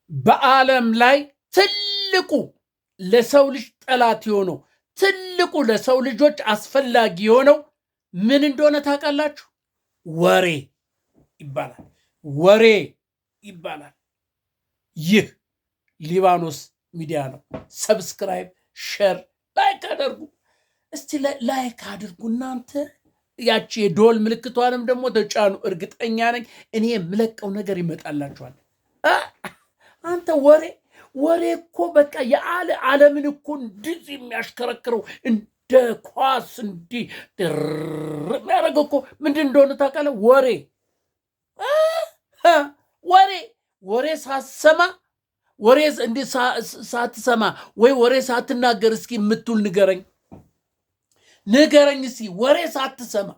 በዓለም ላይ ትልቁ ለሰው ልጅ ጠላት የሆነው ትልቁ ለሰው ልጆች አስፈላጊ የሆነው ምን እንደሆነ ታውቃላችሁ? ወሬ ይባላል። ወሬ ይባላል። ይህ ሊባኖስ ሚዲያ ነው። ሰብስክራይብ፣ ሼር፣ ላይክ አድርጉ። እስቲ ላይክ አድርጉ እናንተ። ያቺ የዶል ምልክቷንም ደግሞ ተጫኑ። እርግጠኛ ነኝ እኔ የምለቀው ነገር ይመጣላችኋል። አንተ ወሬ እኮ በቃ ዓለምን እኮ እንደዚህ የሚያሽከረክረው እንደ ኳስ እንዲህ የሚያደርገው እኮ ምንድን እንደሆነ ታውቃለህ? ወሬ ሳትሰማ ወሬ እንዲህ ሳትሰማ ወይ ወሬ ሳትናገር እስኪ የምትውል ንገረኝ እስኪ። ወሬ ሳትሰማ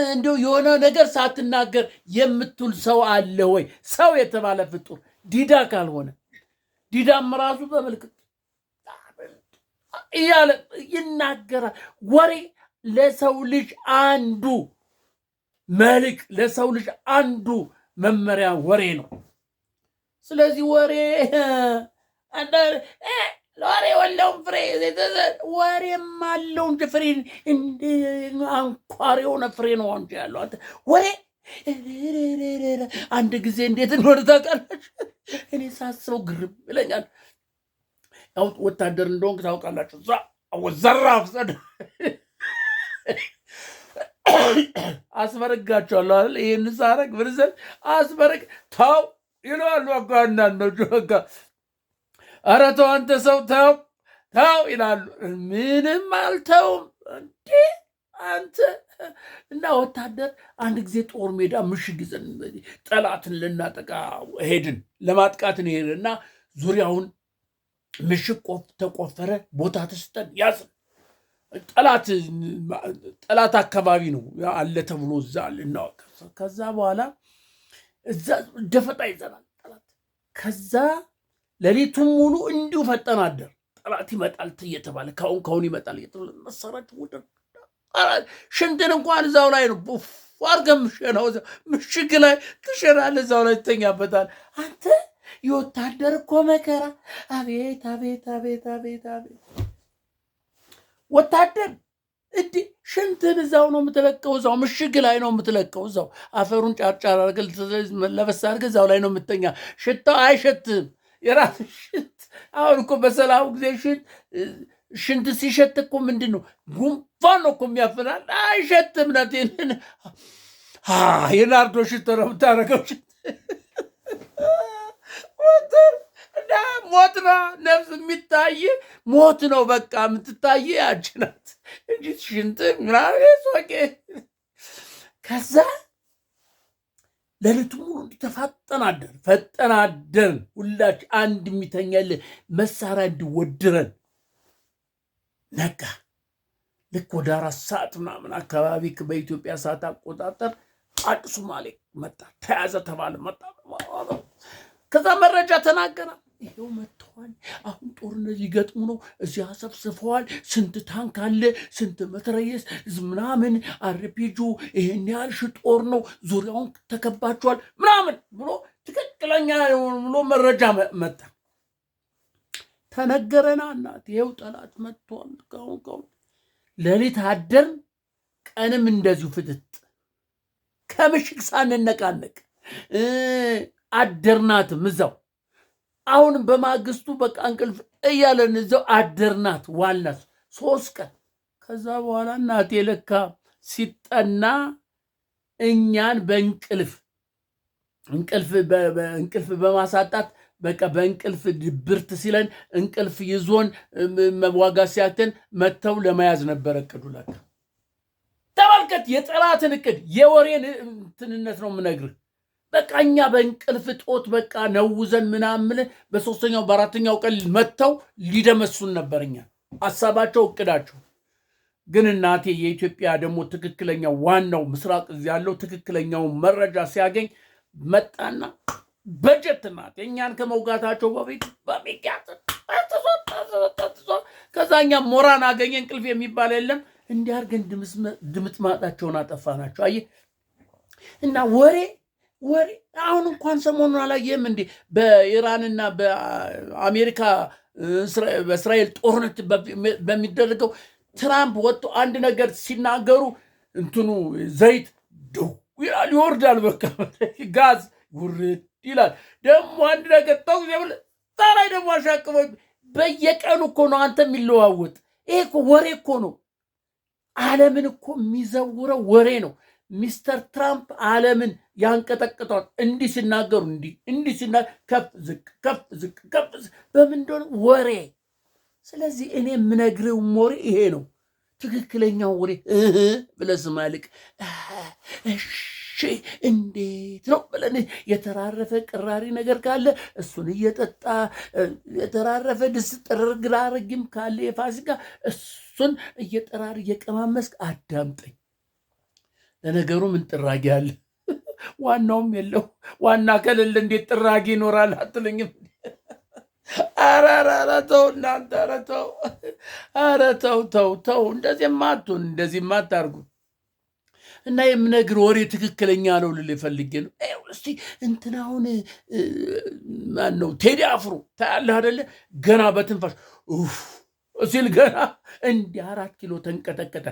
እንዲሁ የሆነ ነገር ሳትናገር የምትውል ሰው አለ ወይ? ሰው የተባለ ፍጡር ዲዳ ካልሆነ ዲዳም ራሱ በምልክት እያለ ይናገራል። ወሬ ለሰው ልጅ አንዱ መልክ፣ ለሰው ልጅ አንዱ መመሪያ ወሬ ነው። ስለዚህ ወሬ ወለውም ፍሬ ወሬም አለው እንጂ ፍሬ አንኳር የሆነ ፍሬ ነው እንጂ ያለው ወሬ። አንድ ጊዜ እንዴት እንደሆነ ታውቃላችሁ? እኔ ሳስበው ግርም ይለኛል። ያው ወታደር እንደሆንክ ታውቃላችሁ። ዘራፍ አስመረጋቸዋለሁ አይደል? ይህን ሳረግ ብርዘን አስመረግ ታው ይለዋሉ። አጓናኖቹ በቃ ኧረ ተው አንተ ሰው ተው ይላሉ። ምንም አልተውም እንዴ አንተ። እና ወታደር አንድ ጊዜ ጦር ሜዳ ምሽግ ይዘን ጠላትን ልናጠቃ ሄድን፣ ለማጥቃትን ሄድን እና ዙሪያውን ምሽግ ተቆፈረ፣ ቦታ ተሰጠን፣ ያዝን። ጠላት አካባቢ ነው አለ ተብሎ እዛ ልናወቅ። ከዛ በኋላ እዛ ደፈጣ ይዘናል ጠላት። ከዛ ሌሊቱን ሙሉ እንዲሁ ፈጠን አደር። ጠላት ይመጣል እየተባለ ካሁን ይመጣል እየተባለ መሳሪያችን ወደ ሽንትን እንኳን እዛው ላይ ነው ቡፍ አድርገህ ምሸናው። ምሽግ ላይ ትሸናለህ፣ እዛው ላይ ትተኛበታል። አንተ የወታደር እኮ መከራ! አቤት አቤት አቤት አቤት አቤት! ወታደር እንዲህ ሽንትን እዛው ነው የምትለቀው፣ እዛው ምሽግ ላይ ነው የምትለቀው። እዛው አፈሩን ጫርጫር አድርገህ ለበስ አድርገህ እዛው ላይ ነው የምተኛ። ሽታው አይሸትም፣ የራስ ሽንት። አሁን እኮ በሰላሙ ጊዜ ሽንት ሲሸት እኮ ምንድን ነው ጉንፋን ነው እኮ የሚያፍናል። አይሸትም። ነቴን የናርዶ ሽቶ ነው የምታደርገው። ሽት ሞት ነው ነፍስ የሚታይ ሞት ነው በቃ የምትታይ ያች ናት እንጂ ሽንት ምናምን። ከዛ ሌሊቱ ሙሉ ፈጠናደርን ሁላችን አንድ የሚተኛል መሳሪያ እንዲወድረን ነጋ። ልክ ወደ 4 ሰዓት ምናምን አካባቢ በኢትዮጵያ ሰዓት አቆጣጠር አንድ ሶማሌ መጣ፣ ተያዘ ተባለ። መጣ ከዛ መረጃ ተናገረ። ይሄው መጥተዋል፣ አሁን ጦርነት ሊገጥሙ ነው፣ እዚያ ሰብስፈዋል፣ ስንት ታንክ አለ፣ ስንት መትረየስ ምናምን፣ አርፒጁ ይሄን ያህል ጦር ነው፣ ዙሪያውን ተከባቸዋል ምናምን ብሎ ትክክለኛ ብሎ መረጃ መጣ። ተነገረና እናት ይሄው ጠላት መጥቷል። ካሁን ሌሊት አደርን፣ ቀንም እንደዚሁ ፍጥጥ ከምሽግ ሳንነቃነቅ አደርናትም እዛው። አሁንም በማግስቱ በቃ እንቅልፍ እያለን እዛው አደርናት ዋልናት 3 ቀን። ከዛ በኋላ እናቴ ለካ ሲጠና እኛን በእንቅልፍ በማሳጣት በቃ በእንቅልፍ ድብርት ሲለን እንቅልፍ ይዞን መዋጋት ሲያተን መተው ለመያዝ ነበረ እቅዱ። ለካ ተመልከት፣ የጠላትን እቅድ የወሬን ትንነት ነው የምነግርህ። በቃ እኛ በእንቅልፍ ጦት በቃ ነውዘን ምናምን በ3ኛው በ4ኛው ቀን መተው ሊደመሱን ነበር እኛ ሀሳባቸው እቅዳቸው። ግን እናቴ የኢትዮጵያ ደግሞ ትክክለኛው ዋናው ምስራቅ እዚህ ያለው ትክክለኛው መረጃ ሲያገኝ መጣና በጀት ናት እኛን ከመውጋታቸው በፊት በሚጋጥ ከዛኛ ሞራን አገኘ። እንቅልፍ የሚባል የለም። እንዲህ አድርገን ድምጥማጣቸውን አጠፋናቸው። አየህ እና ወሬ ወሬ አሁን እንኳን ሰሞኑን አላየህም እንዴ? በኢራንና በአሜሪካ በእስራኤል ጦርነት በሚደረገው ትራምፕ ወጥቶ አንድ ነገር ሲናገሩ እንትኑ ዘይት ድው ይላል፣ ይወርዳል። በቃ ጋዝ ውርድ ይላል። ደግሞ አንድ ነገር ተው ላይ ደግሞ አሻቅበ በየቀኑ እኮ ነው አንተ የሚለዋወጥ። ይሄ እኮ ወሬ እኮ ነው። ዓለምን እኮ የሚዘውረው ወሬ ነው። ሚስተር ትራምፕ ዓለምን ያንቀጠቅጠዋል። እንዲህ ሲናገሩ እንዲህ ሲናገሩ ከፍ ዝቅ ከፍ ዝቅ ከፍ በምን እንደሆነ ወሬ። ስለዚህ እኔ የምነግርህ ወሬ ይሄ ነው፣ ትክክለኛው ወሬ ብለህ ስማ። ይልቅ እሺ እንዴት ነው ብለን የተራረፈ ቅራሪ ነገር ካለ እሱን እየጠጣ የተራረፈ ድስት ጥርግራርግም ካለ የፋሲካ እሱን እየጠራር እየቀማመስክ አዳምጠኝ። ለነገሩ ምን ጥራጊ አለ? ዋናውም የለው። ዋና ከሌለ እንዴት ጥራጊ ይኖራል አትለኝም? ኧረ ተው እናንተ፣ ኧረ ተው። እንደዚህማ አትሁን፣ እንደዚህማ አታርጉ። እና የምነግር ወሬ ትክክለኛ ነው ልል ፈልጌ ነው። እስቲ እንትናሁን ማን ነው ቴዲ አፍሮ ታያለህ አይደለ? ገና በትንፋሽ ሲል ገና እንዲህ 4 ኪሎ ተንቀጠቀጠ።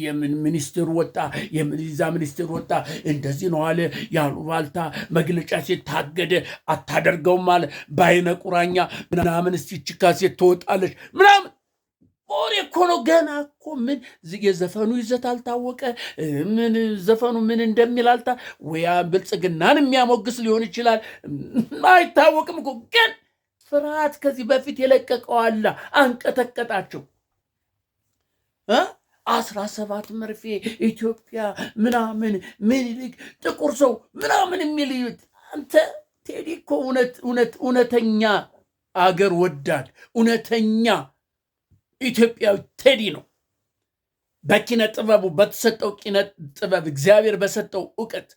የምን ሚኒስትር ወጣ፣ የምንዛ ሚኒስትር ወጣ፣ እንደዚህ ነው አለ። ያሉ ባልታ መግለጫ ሴት ታገደ፣ አታደርገውም አለ። በአይነ ቁራኛ ምናምን እስቲ ችካ ሴት ትወጣለች ምናምን ወሬ እኮ ነው። ገና እኮ ምን የዘፈኑ ይዘት አልታወቀ፣ ምን ዘፈኑ ምን እንደሚል ወያ ብልጽግናን የሚያሞግስ ሊሆን ይችላል፣ አይታወቅም እኮ። ግን ፍርሃት ከዚህ በፊት የለቀቀው አለ፣ አንቀጠቀጣቸው። 17 መርፌ ኢትዮጵያ ምናምን ምኒልክ ጥቁር ሰው ምናምን የሚል አንተ ቴዲ እኮ እውነተኛ አገር ወዳድ እውነተኛ ኢትዮጵያዊ ቴዲ ነው። በኪነ ጥበቡ በተሰጠው ኪነ ጥበብ እግዚአብሔር በሰጠው እውቀት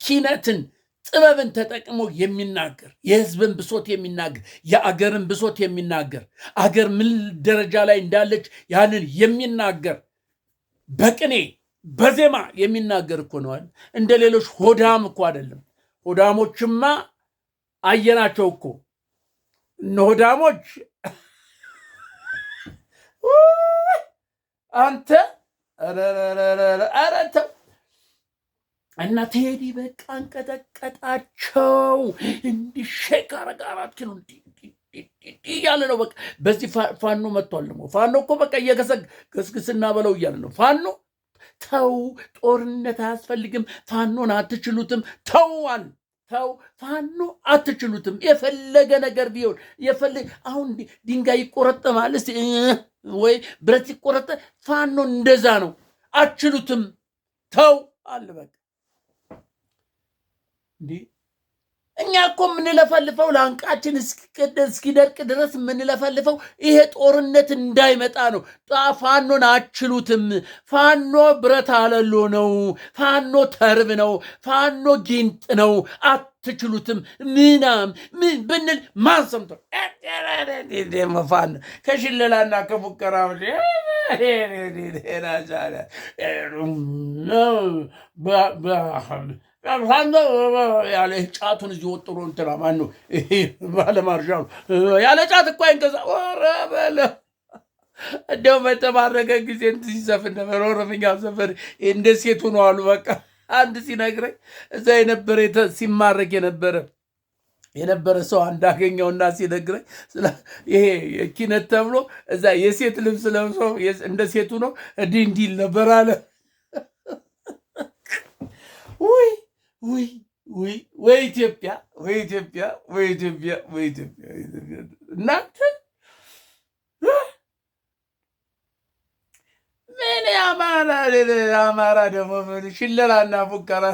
ኪነትን ጥበብን ተጠቅሞ የሚናገር የህዝብን ብሶት የሚናገር የአገርን ብሶት የሚናገር አገር ምን ደረጃ ላይ እንዳለች ያንን የሚናገር በቅኔ በዜማ የሚናገር እኮ ነው። እንደ ሌሎች ሆዳም እኮ አይደለም። ሆዳሞችማ አየናቸው እኮ እነ ሆዳሞች አንተ አረተ እና ቴዲ በቃ አንቀጠቀጣቸው። እንዲሸክ አረጋራት ኪሎ እያለ ነው። በቃ በዚህ ፋኖ መጥቷል። ደግሞ ፋኖ እኮ በቃ ገስግስና በለው እያለ ነው። ፋኖ ተው፣ ጦርነት አያስፈልግም፣ ፋኖን አትችሉትም፣ ተዋል ተው፣ ፋኖ አትችሉትም። የፈለገ ነገር ቢሆን አሁን ድንጋይ ይቆረጠማል እስቲ ወይ ብረት ይቆረጠ፣ ፋኖ እንደዛ ነው። አትችሉትም፣ ተው አለ በቃ። እንዴ እኛ እኮ የምንለፈልፈው ለአንቃችን እስኪደርቅ ድረስ የምንለፈልፈው ይሄ ጦርነት እንዳይመጣ ነው። ፋኖን አትችሉትም፣ ፋኖ ብረት አለሎ ነው፣ ፋኖ ተርብ ነው፣ ፋኖ ጊንጥ ነው፣ አትችሉትም ምን ብንል ማን ሰምቶ ፋኖ ከሽለላና ከሙከራ ፋኖ ያለ ጫቱን እዚህ ወጥሮ እንትና ማነው ባለማርሻሉ ያለ ጫት እኮ አይንቀሳ ወረበለ እንደው በተባረከ ጊዜ ሲዘፍን ነበር። ኦሮምኛ ዘፈን እንደ ሴቱ ነው አሉ። በቃ አንድ ሲነግረኝ እዛ ሲማረክ የነበረ ሰው እንዳገኘውና ሲነግረኝ ይሄ ኪነት ተብሎ እዛ የሴት ልብስ ለብሶ እንደ ሴቱ ነው እንዲል ነበር አለ። ወይ ኢትዮጵያ እናንተ ምን አማራ ደግሞ ምን ሽለላና ፉከራ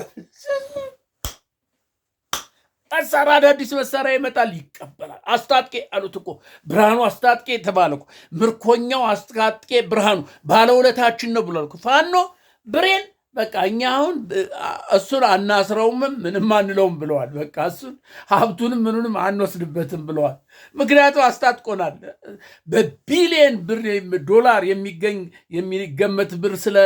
መሳሪያ አዳዲስ መሳሪያ ይመጣል፣ ይቀበላል። አስታጥቄ አሉት እኮ ብርሃኑ አስታጥቄ ተባለ እኮ ምርኮኛው አስታጥቄ ብርሃኑ ባለውለታችን ነው ብሏል እኮ ፋኖ ብሬን በቃ እኛ አሁን እሱን አናስረውም ምንም አንለውም ብለዋል። በቃ እሱን ሀብቱንም ምኑንም አንወስድበትም ብለዋል። ምክንያቱም አስታጥቆናል። በቢሊየን ብር ዶላር የሚገመት ብር ስለ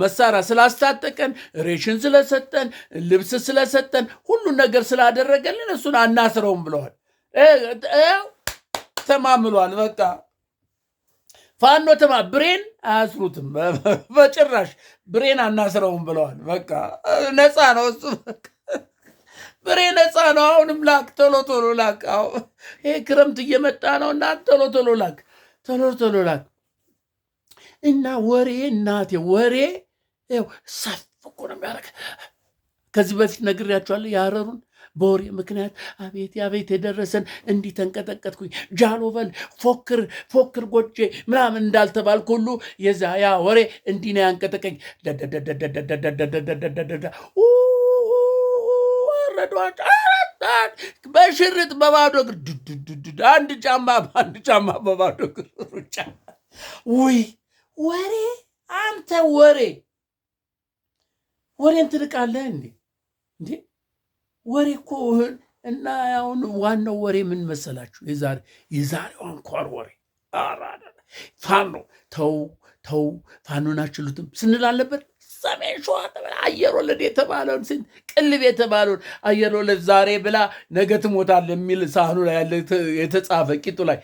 መሳሪያ ስላስታጠቀን፣ ሬሽን ስለሰጠን፣ ልብስ ስለሰጠን፣ ሁሉን ነገር ስላደረገልን እሱን አናስረውም ብለዋል። ተማምሏል። በቃ ፋኖ ብሬን አያስሩትም በጭራሽ፣ ብሬን አናስረውም ብለዋል። በቃ ነፃ ነው እሱ፣ ብሬ ነፃ ነው። አሁንም ላክ፣ ቶሎ ቶሎ ላክ። ይሄ ክረምት እየመጣ ነው እና ቶሎ ቶሎ ላክ፣ ቶሎ ቶሎ ላክ። እና ወሬ እናቴ ወሬ ሰፍ እኮ ነው የሚያደርግ። ከዚህ በፊት ነግሬያቸዋለሁ የሀረሩን በወሬ ምክንያት አቤት አቤት የደረሰን እንዲህ ተንቀጠቀጥኩኝ። ጃሎበል ፎክር ፎክር ጎጄ ምናምን እንዳልተባልኩ ሁሉ የዛ ያ ወሬ እንዲህ ነው ያንቀጠቀኝ። ወረዷች በሽርጥ በባዶ እግር አንድ ጫማ በአንድ ጫማ በባዶ እግር ሩጫ። ውይ ወሬ አንተ ወሬን ትንቃለህ እንዴ? ወሬ እኮ እና አሁን ዋናው ወሬ ምን መሰላችሁ? የዛሬው አንኳር ወሬ ፋኖ ተው ፋኖን አችሉትም ስንል አልነበር? ሰሜን ሸዋ አየር ወለድ የተባለውን ቅልብ የተባለውን አየር ወለድ ዛሬ ብላ ነገ ትሞታል የሚል ሳህኑ ላይ ያለ የተጻፈ ቂጡ ላይ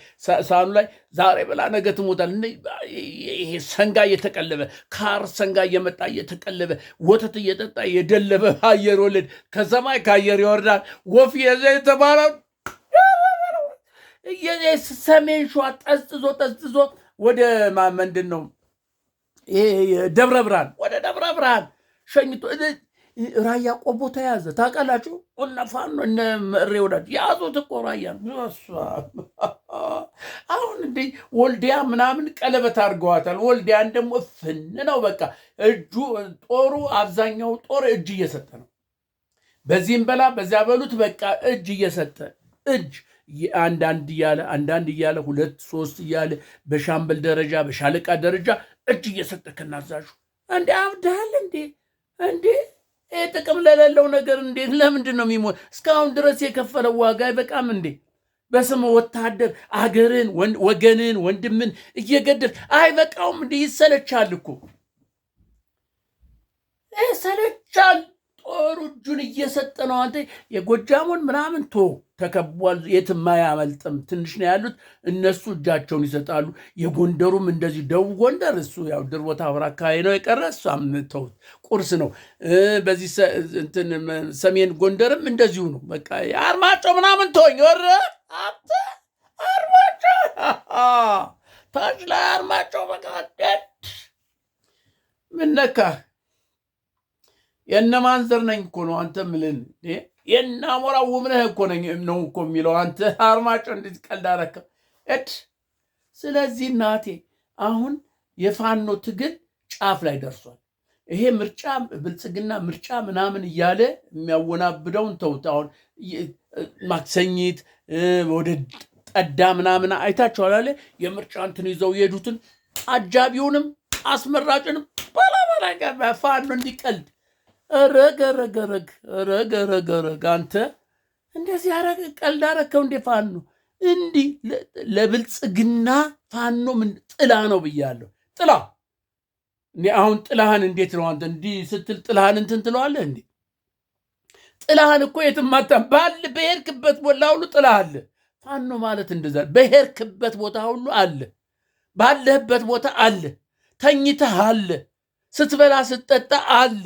ሳህኑ ላይ ዛሬ ብላ ነገ ትሞታል። ይሄ ሰንጋ እየተቀለበ ካር ሰንጋ እየመጣ እየተቀለበ ወተት እየጠጣ የደለበ አየር ወለድ ከሰማይ ከአየር ይወርዳል ወፍ የተባለው ሰሜን ሸዋ ጠዝጥዞ ወደ ምንድን ነው ደብረ ብርሃን ወደ ደብረ ብርሃን ሸኝቶ ራያ ቆቦ ተያዘ። ታውቃላችሁ? እነ ፋኖ እነ ምሬ ወዳጅ ያዙት እኮ ራያ። አሁን እንደ ወልዲያ ምናምን ቀለበት አድርገዋታል። ወልዲያን ደግሞ ፍን ነው በቃ ጦሩ አብዛኛው ጦር እጅ እየሰጠ ነው። በዚህም በላ በዚያ በሉት በቃ እጅ እየሰጠ አንዳንድ እያለ 2 3 እያለ በሻምበል ደረጃ በሻለቃ ደረጃ እጅ እየሰጠ ከናዛዡ እንዴ አብዳል እንዴ ጥቅም ለሌለው ነገር እንዴት ለምንድን ነው የሚሞት? እስካሁን ድረስ የከፈለው ዋጋ አይበቃም እንዴ? በስም ወታደር አገርን ወገንን ወንድምን እየገደል አይበቃውም እንዴ? ይሰለቻል እኮ ይሰለቻል። ጦሩ እጁን እየሰጠ ነው። አንተ የጎጃሙን ምናምን ተከቧል፣ የትም አያመልጥም። ትንሽ ነው ያሉት እነሱ እጃቸውን ይሰጣሉ። የጎንደሩም እንደዚህ ደቡብ ጎንደር እሱ ያው ድርቦታ አብራ አካባቢ ነው የቀረ፣ እሷም ተውት ቁርስ ነው። በዚህ ሰሜን ጎንደርም እንደዚሁ ነው። በቃ አርማጭሆ ምናምን ተወኝ ወረ አተ አርማጭሆ ታች ላይ አርማጭሆ በቃ ምን ነካህ? የእነማን ዘር ነኝ እኮ ነው አንተ ምልን የእናሞራ ውምነህ እኮ ነኝ ነው እኮ የሚለው አንተ አርማጭሆ እንዴት ቀልድ አረከብ እድ። ስለዚህ እናቴ አሁን የፋኖ ትግል ጫፍ ላይ ደርሷል። ይሄ ምርጫ ብልጽግና ምርጫ ምናምን እያለ የሚያወናብደውን ተውት። አሁን ማክሰኝት ወደ ጠዳ ምናምን አይታችኋል አለ የምርጫ እንትን ይዘው የሄዱትን አጃቢውንም አስመራጭንም ባላባላ ፋኖ እንዲቀልድ ረገረገረግ አንተ እንደዚህ ቀልድ አረከው እንዴ? ፋኖ እንዲህ ለብልጽግና ፋኖ ምን ጥላ ነው ብያለሁ። ጥላ እንዴ አሁን ጥላህን እንዴት ነው አንተ እንዲህ ስትል ጥላህን እንትን ትለዋለህ እንዴ? ጥላህን እኮ የትማታ በሄድክበት ቦታ ሁሉ ጥላህ አለ። ፋኖ ማለት እንደዛ በሄድክበት ቦታ ሁሉ አለ፣ ባለህበት ቦታ አለ፣ ተኝተህ አለ፣ ስትበላ ስትጠጣ አለ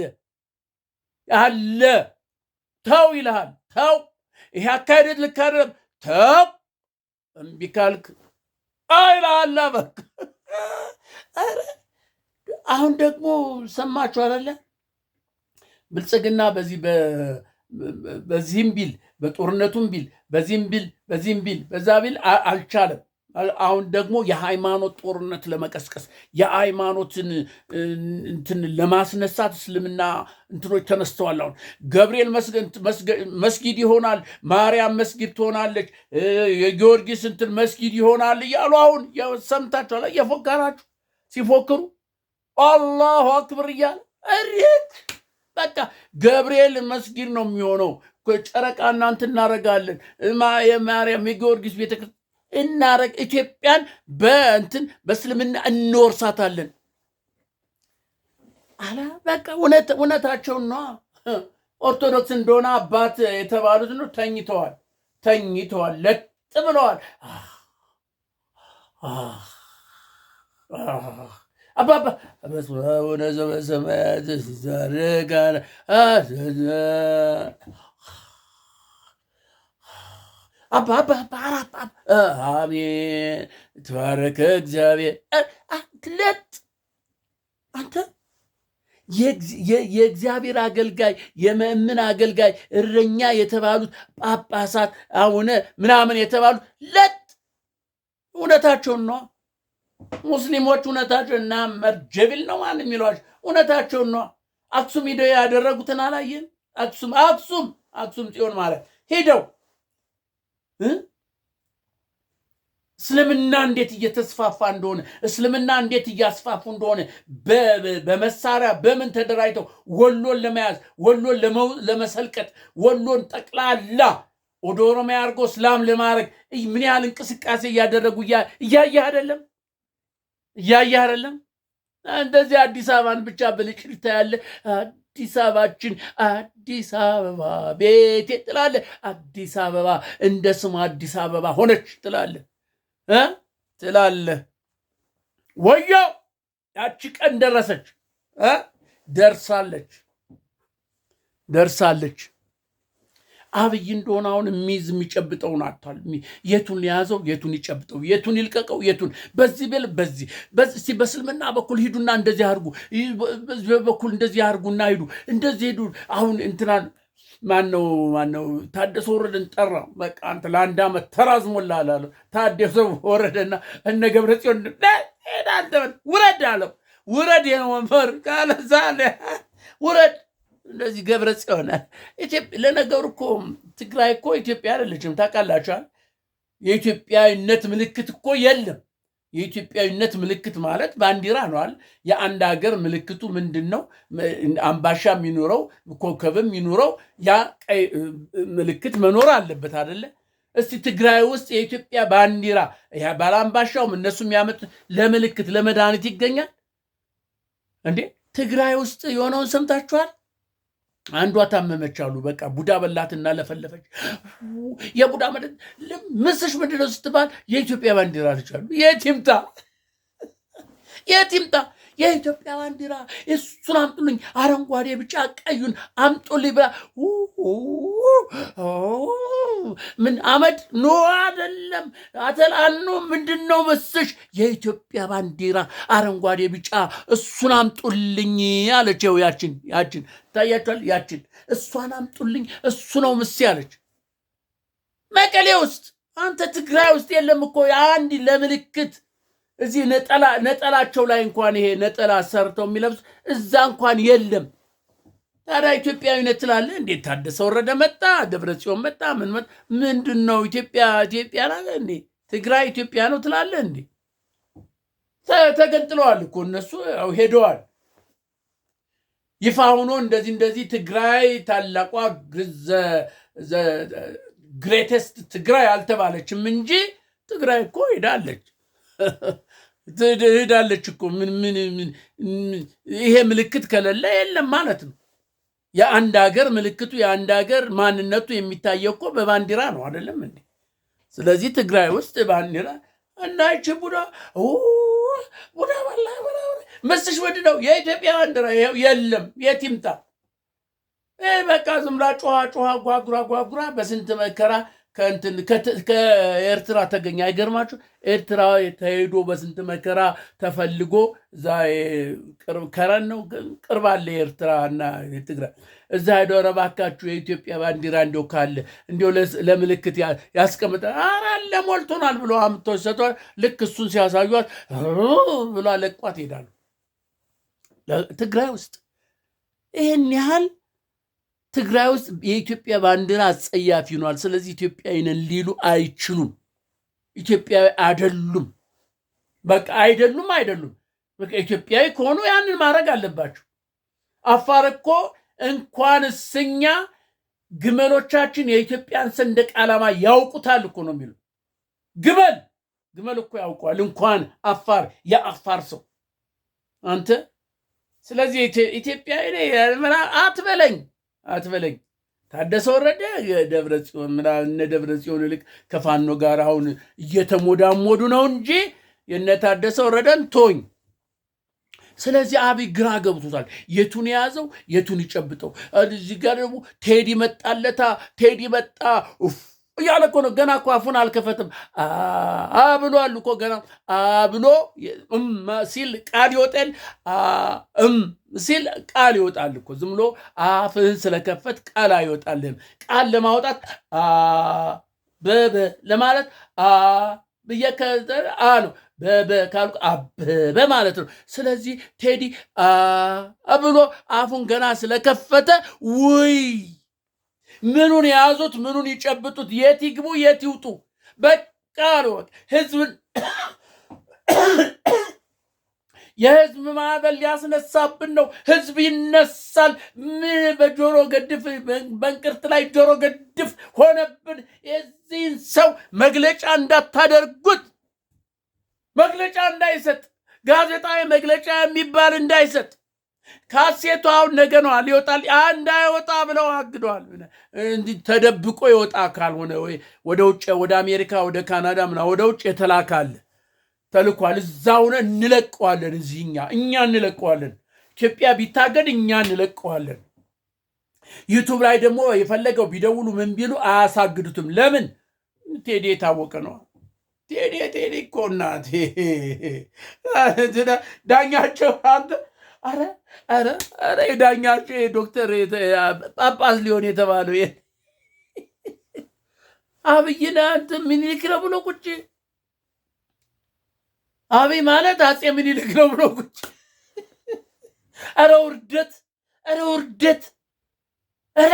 አለ። ተው ይልሃል። ተው ይሄ አካሄድ ልክ አይደለም። ተው እምቢ ካልክ ይልሃል። በቃ አሁን ደግሞ ሰማችሁ አይደለ? ብልጽግና በዚህም ቢል በጦርነቱም ቢል በዚህም ቢል በዛ ቢል አልቻለም። አሁን ደግሞ የሃይማኖት ጦርነት ለመቀስቀስ የሃይማኖትን እንትን ለማስነሳት እስልምና እንትኖች ተነስተዋል። አሁን ገብርኤል መስጊድ ይሆናል፣ ማርያም መስጊድ ትሆናለች፣ የጊዮርጊስ እንትን መስጊድ ይሆናል እያሉ አሁን ሰምታችኋል። እየፎከራችሁ ሲፎክሩ አላሁ አክበር እያለ እሪት በቃ ገብርኤል መስጊድ ነው የሚሆነው። ጨረቃ እናንተ እናረጋለን፣ የማርያም የጊዮርጊስ ቤተክርስቲያን እናረግ፣ ኢትዮጵያን በእንትን በእስልምና እንወርሳታለን አላ። በቃ እውነታቸውን ነው። ኦርቶዶክስ እንደሆነ አባት የተባሉት ነው ተኝተዋል፣ ለጥ ብለዋል። አባባ በሰማያት ሲዛረግ አሜን ተባረከ እግዚአብሔር። ለጥ አንተ የእግዚአብሔር አገልጋይ የመእምን አገልጋይ እረኛ የተባሉት ጳጳሳት አቡነ ምናምን የተባሉት ለጥ እውነታቸውን ነው። ሙስሊሞች እውነታቸው እና መርጀቢል ነው ማን የሚሏቸው እውነታቸውን ነው። አክሱም ሂደው ያደረጉትን አላየን? አክሱም ጽዮን ማለት ሄደው እስልምና እንዴት እየተስፋፋ እንደሆነ እስልምና እንዴት እያስፋፉ እንደሆነ በመሳሪያ በምን ተደራጅተው ወሎን ለመያዝ ወሎን ለመሰልቀጥ ወሎን ጠቅላላ ወደ ኦሮሚያ አድርጎ እስላም ለማድረግ ምን ያህል እንቅስቃሴ እያደረጉ እያየህ አይደለም? እንደዚህ አዲስ አበባን ብቻ ብልጭልታ ያለ አዲስ አበባችን አዲስ አበባ ቤቴ ትላለ። አዲስ አበባ እንደ ስሙ አዲስ አበባ ሆነች ትላለ። ወያው ያቺ ቀን ደርሳለች። አብይ እንደሆነ አሁን የሚጨብጠውን አጥቷል። የቱን ያዘው፣ የቱን ይጨብጠው፣ የቱን ይልቀቀው፣ የቱን በዚህ በእስልምና በኩል ሂዱና እንደዚህ አድርጉ፣ በኩል እንደዚህ አድርጉና ሂዱ፣ እንደዚህ ሂዱ። አሁን እንትና ማነው ታደሰ ወረደን ጠራው። በቃ አንተ ለአንድ ዓመት ተራዝሞልሃል አለው። ታደሰ ወረደና እነ ገብረጽዮን ውረድ አለው። ውረድ የወንበር ካለዛለ ውረድ። እንደዚህ ገብረጽዮን ለነገሩ እኮ ትግራይ እኮ ኢትዮጵያ አይደለችም። ታውቃላችኋል? የኢትዮጵያዊነት ምልክት እኮ የለም። የኢትዮጵያዊነት ምልክት ማለት ባንዲራ ነዋል። የአንድ ሀገር ምልክቱ ምንድን ነው? አምባሻ የሚኖረው ኮከብም የሚኖረው ያ ቀይ ምልክት መኖር አለበት አይደለ? እስቲ ትግራይ ውስጥ የኢትዮጵያ ባንዲራ ባላምባሻውም እነሱ የሚያመጡት ለምልክት ለመድኃኒት ይገኛል እንዴ? ትግራይ ውስጥ የሆነውን ሰምታችኋል? አንዷ ታመመች አሉ። በቃ ቡዳ በላትና ለፈለፈች። የቡዳ ምስሽ ምንድን ነው ስትባል የኢትዮጵያ ባንዲራ ልጅ አሉ። የት ይምጣ የኢትዮጵያ ባንዲራ? እሱን አምጡልኝ፣ አረንጓዴ ቢጫ ቀዩን አምጡልኝ ብላ ምን አመድ ኖ አይደለም አተላኑ ምንድን ነው ምስሽ? የኢትዮጵያ ባንዲራ አረንጓዴ ቢጫ እሱን አምጡልኝ አለችው። ያችን ታያችኋል? ያችን እሷን አምጡልኝ እሱ ነው ምስ ያለች። መቀሌ ውስጥ አንተ ትግራይ ውስጥ የለም እኮ አንድ ለምልክት እዚህ ነጠላቸው ላይ እንኳን ይሄ ነጠላ ሰርተው የሚለብሱ እዛ እንኳን የለም። ታዲያ ኢትዮጵያዊነት ትላለህ እንዴ? ታደሰ ወረደ መጣ፣ ደብረጽዮን መጣ፣ ምንድን ነው ኢትዮጵያ ናት እንዴ? ትግራይ ኢትዮጵያ ነው ትላለህ እንዴ? ተገንጥለዋል እኮ እነሱ ሄደዋል። ይፋ ሆኖ እንደዚህ ትግራይ ታላቋ ግሬቴስት ትግራይ አልተባለችም እንጂ ትግራይ እኮ ሄዳለች እኮ። ይሄ ምልክት ከሌለ የለም ማለት ነው። የአንድ ሀገር ምልክቱ የአንድ ሀገር ማንነቱ የሚታየው እኮ በባንዲራ ነው አይደለም እንዴ? ስለዚህ ትግራይ ውስጥ ባንዲራ እናይች ቡዳ ባላ መስሽ ምንድን ነው? የኢትዮጵያ ባንዲራ የለም። የት ይምጣ? በቃ ዝምላ ጮሃ ጓጉራ በስንት መከራ ከኤርትራ ተገኘ። አይገርማችሁ? ኤርትራ ተሄዶ በስንት መከራ ተፈልጎ እዛ ከረን ነው ቅርብ አለ ኤርትራ እና ትግራይ። እዛ ሄዶ ኧረ እባካችሁ የኢትዮጵያ ባንዲራ እንዲያው ካለ እንዲያው ለምልክት ያስቀምጠ አለ ሞልቶናል ብሎ አምጥተው ሰጥቷል። ልክ እሱን ሲያሳዩት ብሎ ለቋት ይሄዳሉ። ትግራይ ውስጥ ይህን ያህል ትግራይ ውስጥ የኢትዮጵያ ባንዲራ አጸያፊ ሆኗል። ስለዚህ ኢትዮጵያዊ ነን ሊሉ አይችሉም። ኢትዮጵያዊ አይደሉም። በቃ አይደሉም። በቃ ኢትዮጵያዊ ከሆኑ ያንን ማድረግ አለባቸው። አፋር እኮ እንኳን እኛ ግመሎቻችን የኢትዮጵያን ሰንደቅ ዓላማ ያውቁታል እኮ ነው የሚሉ። ግመል እኮ ያውቀዋል እንኳን አፋር የአፋር ሰው አንተ። ስለዚህ ኢትዮጵያ አትበለኝ። ታደሰ ወረደ ደብረ ጽዮን ልክ ከፋኖ ጋር አሁን እየተሞዳሞዱ ነው እንጂ የነ ታደሰ ወረደን ቶኝ። ስለዚህ አብይ ግራ ገብቶታል። የቱን የያዘው የቱን ይጨብጠው? እዚህ ጋር ደግሞ ቴዲ መጣለታ። ቴዲ መጣ እያለ እኮ ነው። ገና እኮ አፉን አልከፈትም ብሏል እኮ ገና ብሎ ሲል ቃል ይወጣል። ሲል ቃል ይወጣል እኮ። ዝም ብሎ አፍህን ስለከፈት ቃል አይወጣልህም። ቃል ለማውጣት ለማለት ብየከዘር ነው ካልኩ አበበ ማለት ነው። ስለዚህ ቴዲ ብሎ አፉን ገና ስለከፈተ ውይ ምኑን የያዙት ምኑን ይጨብጡት? የት ይግቡ የት ይውጡ? በቃ ነው ህዝብን የህዝብ ማዕበል ሊያስነሳብን ነው። ህዝብ ይነሳል። ምን በጆሮ ገድፍ በእንቅርት ላይ ጆሮ ገድፍ ሆነብን። የዚህን ሰው መግለጫ እንዳታደርጉት፣ መግለጫ እንዳይሰጥ፣ ጋዜጣዊ መግለጫ የሚባል እንዳይሰጥ። ካሴቱ አሁን ነገ ነው ሊወጣል። እንዳይወጣ ብለው አግደዋል። ተደብቆ ይወጣ ካልሆነ ወይ ወደ ውጭ ወደ አሜሪካ ወደ ካናዳ ወደ ውጭ የተላካለ ተልኳል። እዛውነ እንለቀዋለን። እኛ እንለቀዋለን። ኢትዮጵያ ቢታገድ እኛ እንለቀዋለን። ዩቱብ ላይ ደግሞ የፈለገው ቢደውሉ ምን ቢሉ አያሳግዱትም። ለምን? ቴዲ የታወቀ ነው። ቴዲ እኮ እናቴ ዳኛቸው አንተ አረ ዳኛቸው ዶክተር ጳጳስ ሊሆን የተባለው አብይን አንተ ምኒልክ ነው ብሎ ቁጭ አብይ ማለት አጼ ምኒልክ ነው ብሎ ቁጭ። አረ ውርደት! አረ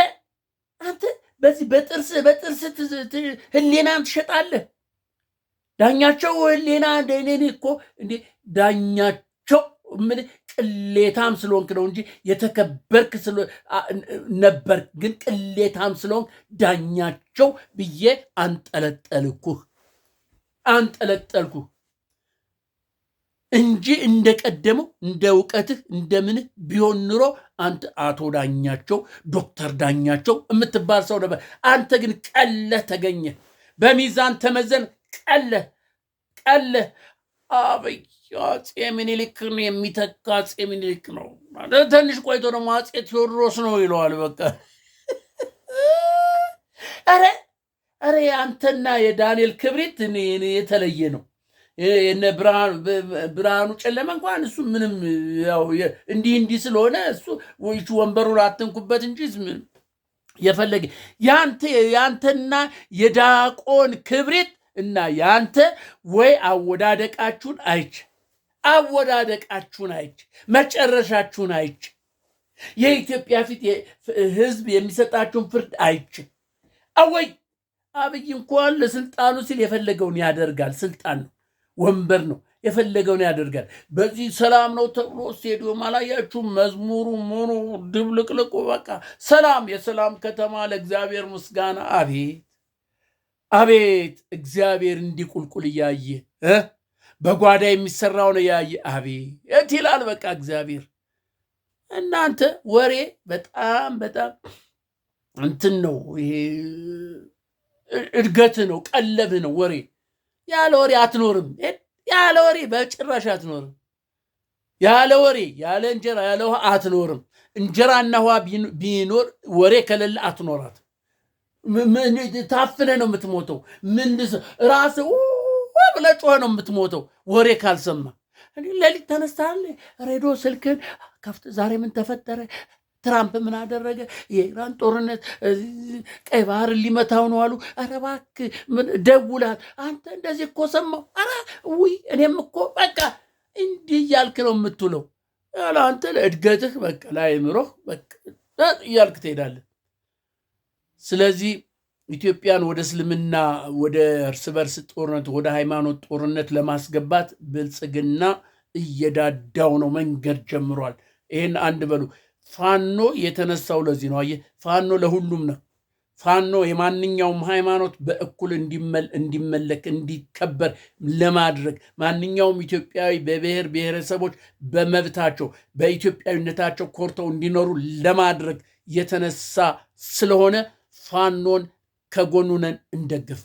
አንተ በዚህ በጥርስ ህሊናን ትሸጣለህ። ዳኛቸው ህሊና እንደኔ እኮ እንዴ ዳኛቸው ምን ቅሌታም ስለሆንክ ነው እንጂ የተከበርክ ነበር። ግን ቅሌታም ስለሆንክ ዳኛቸው ብዬ አንጠለጠልኩህ እንጂ እንደቀደመው እንደ እውቀትህ እንደምንህ ቢሆን ኑሮ አንተ አቶ ዳኛቸው ዶክተር ዳኛቸው የምትባል ሰው ነበር። አንተ ግን ቀለህ ተገኘ። በሚዛን ተመዘን ቀለህ አብይ አጼ ምኒልክን የሚተካ አጼ ምኒልክ ነው። ትንሽ ቆይቶ ደግሞ አጼ ቴዎድሮስ ነው ይለዋል። በቃ አረ አንተና የዳንኤል ክብሪት የተለየ ነው። የነ ብርሃኑ ጨለመ እንኳን እሱ ምንም ያው እንዲህ ስለሆነ እሱ ወንበሩን አትንኩበት እንጂ የፈለገ ያንተና የዳቆን ክብሪት እና ያንተ ወይ አወዳደቃችሁን አይች መጨረሻችሁን አይች የኢትዮጵያ ፊት ህዝብ የሚሰጣችሁን ፍርድ አይች አወይ አብይ እንኳን ለስልጣኑ ሲል የፈለገውን ያደርጋል። ስልጣን ነው፣ ወንበር ነው፣ የፈለገውን ያደርጋል። በዚህ ሰላም ነው ተብሎ ስቴዲዮም አላያችሁም? መዝሙሩ ሞኖ ድብልቅልቁ በቃ ሰላም፣ የሰላም ከተማ ለእግዚአብሔር ምስጋና። አቤት እግዚአብሔር እንዲቁልቁል እያየ በጓዳ የሚሰራውን እያየ አቤት ይላል። በቃ እግዚአብሔር እናንተ ወሬ በጣም እንትን ነው። ይሄ እድገት ነው፣ ቀለብ ነው። ወሬ ያለ ወሬ አትኖርም። ያለ ወሬ በጭራሽ አትኖርም። ያለ ወሬ ያለ እንጀራ ያለ ውሃ አትኖርም። እንጀራና ውሃ ቢኖር ወሬ ከሌለ አትኖራት። ታፍነ ነው የምትሞተው። ራስ ብለህ ጮኸ ነው የምትሞተው ወሬ ካልሰማ። ሌሊት ተነስተሃል፣ ሬዲዮ ስልክን ከፍተህ ዛሬ ምን ተፈጠረ? ትራምፕ ምን አደረገ? የኢራን ጦርነት ቀይ ባህር ሊመታው ነው አሉ። ኧረ እባክህ ደውላት። አንተ እንደዚህ እኮ ሰማሁ። ኧረ ውይ እኔም እኮ በቃ እንዲህ እያልክ ነው የምትውለው። አንተ ለእድገትህ በቃ ለአእምሮህ በቃ እያልክ ትሄዳለህ። ስለዚህ ኢትዮጵያን ወደ እስልምና ወደ እርስ በርስ ጦርነት ወደ ሃይማኖት ጦርነት ለማስገባት ብልጽግና እየዳዳው ነው፣ መንገድ ጀምሯል። ይህን አንድ በሉ። ፋኖ የተነሳው ለዚህ ነው። አየህ፣ ፋኖ ለሁሉም ነው። ፋኖ የማንኛውም ሃይማኖት በእኩል እንዲመለክ እንዲከበር ለማድረግ ማንኛውም ኢትዮጵያዊ በብሔር ብሔረሰቦች በመብታቸው በኢትዮጵያዊነታቸው ኮርተው እንዲኖሩ ለማድረግ የተነሳ ስለሆነ ፋኖን ከጎኑ ነን፣ እንደግፍ።